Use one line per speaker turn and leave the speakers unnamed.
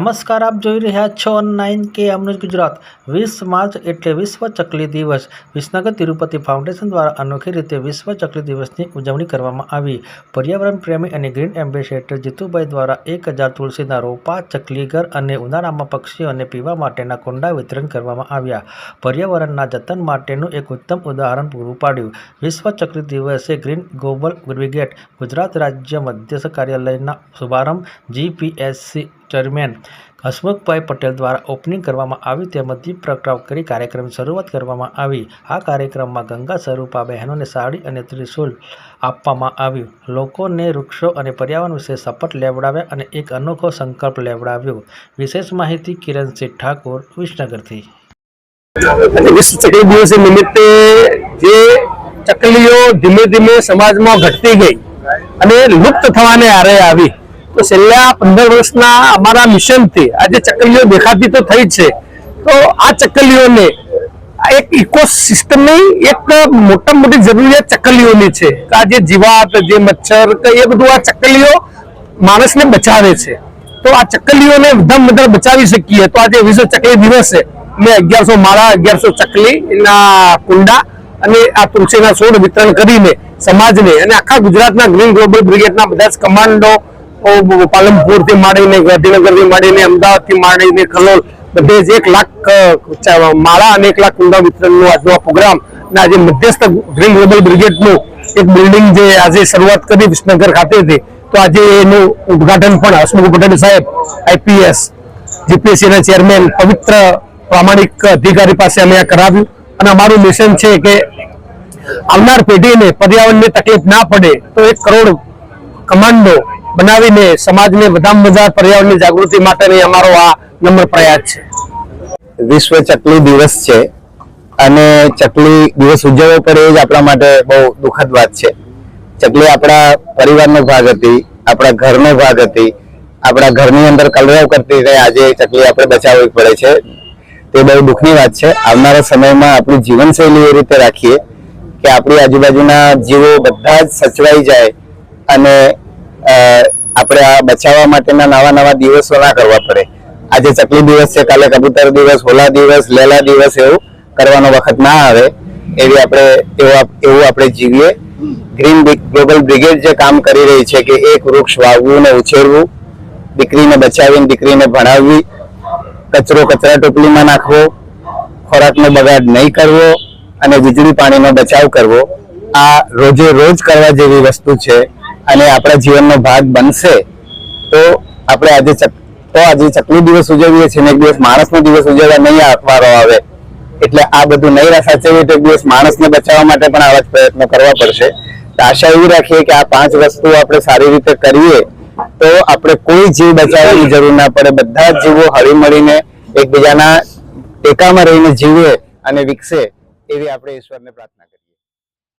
નમસ્કાર, આપ જોઈ રહ્યા છો ઓનલાઈન કે અમૃત ગુજરાત। 20 માર્ચ એટલે વિશ્વ ચકલી દિવસ। વિસનગર તિરુપતિ ફાઉન્ડેશન દ્વારા અનોખી રીતે વિશ્વ ચકલી દિવસની ઉજવણી કરવામાં આવી। પર્યાવરણ પ્રેમી અને ગ્રીન એમ્બેસેડર જીતુભાઈ દ્વારા 1000 તુલસીના રોપા, ચકલીઘર અને ઉનાળામાં પક્ષીઓને પીવા માટેના કુંડા વિતરણ કરવામાં આવ્યા। પર્યાવરણના જતન માટેનું એક ઉત્તમ ઉદાહરણ પૂરું પાડ્યું। વિશ્વ ચકલી દિવસે ગ્રીન ગ્લોબલ બ્રિગેડ ગુજરાત રાજ્ય મધ્યસ્થ કાર્યાલયના શુભારંભ જીપીએસસી ચેરમેન હસમુખભાઈ પટેલ દ્વારા ઓપનિંગ કરવામાં આવ્યું તેમજ દીપ પ્રગટાવ કરી કાર્યક્રમની શરૂઆત કરવામાં આવી। આ કાર્યક્રમમાં ગંગા સ્વરૂપા બહેનોને સાડી અને ત્રિશુલ આપવામાં આવ્યું। લોકોને વૃક્ષો અને પર્યાવરણ વિશે શપથ લેવડાવ્યા અને એક અનોખો સંકલ્પ લેવડાવ્યો। વિશેષ માહિતી કિરણસિંહ ઠાકોર, વિસનગરથી।
વિશ્વ ચકલી દિવસ નિમિત્તે જે ચકલીઓ ધીમે ધીમે સમાજમાં ઘટતી ગઈ અને લુપ્ત થવાને આરે આવી, તો છેલ્લા 15 વર્ષના અમારા મિશનથી આજે ચકલીઓ દેખાતી તો થઈ છે, તો આ ચકલીઓને એક ઇકોસિસ્ટમની એક મોટા મોટી જરૂરિયાત ચકલીઓની છે। આ જે જીવાત, જે મચ્છર, એ બધું આ ચકલીઓ માણસને બચાવે છે। તો આ ચકલીઓને વધારે બચાવી શકીએ તો આજે વિશ્વ ચકલી દિવસ છે। મેં 1100 માળા, 1100 ચકલીના કુંડા અને આ તુલસીના છોડ વિતરણ કરીને સમાજને અને આખા ગુજરાતના ગ્રીન ગ્લોબલ બ્રિગેડના બધા જ કમાન્ડો, પાલનપુરથી માંડીને, ગાંધીનગરથી માંડીને, અમદાવાદથી માંડીને, કલોલ, બધે જ 1 લાખ માળા અને 1 લાખ કુંડા વિતરણનો આજનો પ્રોગ્રામ અને આજે મધ્યસ્થ ગ્રીન ગ્લોબલ બ્રિગેડનું એક બિલ્ડિંગ જે આજે શરૂઆત કરી વિસનગર ખાતેથી, તો આજે એનું ઉદઘાટન પણ હસમુખ પટેલ સાહેબ આઈપીએસ જીપીએસસીના ચેરમેન પવિત્ર પ્રામાણિક અધિકારી પાસે અમે કરાવ્યું। અને અમારું મિશન છે કે આવનાર પેઢીને પર્યાવરણની તકલીફ ના પડે તો 1 કરોડ કમાન્ડો બનાવીને સમાજને વધારે વધારે પર્યાવરણની જાગૃતિ માટેની અમારો આ નમ્ર પ્રયાસ છે।
વિશ્વ ચકલી દિવસ છે અને ચકલી દિવસ ઉજવવો પડે એ જ આપણા માટે બહુ દુઃખદ વાત છે। ચકલી આપણા પરિવારનો ભાગ હતી, આપણા ઘરનો ભાગ હતી, આપણા ઘરની અંદર કલરવ કરતી રહી, આજે ચકલી આપણે બચાવવી પડે છે, તે બહુ દુઃખની વાત છે। આવનારા સમયમાં આપણી જીવનશૈલી એ રીતે રાખીએ કે આપણી આજુબાજુના જીવો બધા જ સચવાઈ જાય અને આપણે આ બચાવવા માટેના નવા દિવસો ના કરવા પડે। આજે ચકલી દિવસ છે, કાલે કબૂતર દિવસ, હોલા દિવસ, લેલા દિવસ એવું કરવાનો વખત ના આવે, એવું આપણે જીવીએ। ગ્રીન ગ્લોબલ બ્રિગેડ જે કામ કરી રહી છે કે એક વૃક્ષ વાવવું ને ઉછેરવું, દીકરીને બચાવીને દીકરીને ભણાવવી, કચરો કચરા ટોપલીમાં નાખવો, ખોરાકનો બગાડ નહીં કરવો અને વીજળી પાણીનો બચાવ કરવો, આ રોજે રોજ કરવા જેવી વસ્તુ છે અને આપણા જીવનનો ભાગ બનશે તો આપણે આજે ચકલી દિવસ ઉજવીએ છીએ ને એક દિવસ માણસનો દિવસ ઉજવવા નહીં વારો આવે, એટલે આ બધું નહીં સાચવીએ તો એક દિવસ માણસને બચાવવા માટે પણ આવા જ પ્રયત્નો કરવા પડશે। તો આશા એવી રાખીએ કે આ 5 વસ્તુ આપણે સારી રીતે કરીએ તો આપણે કોઈ જીવ બચાવવાની જરૂર ના પડે, બધા જ જીવો હળી મળીને એકબીજાના ટેકામાં રહીને જીવે અને વિકસે એવી આપણે ઈશ્વરને પ્રાર્થના કરીએ।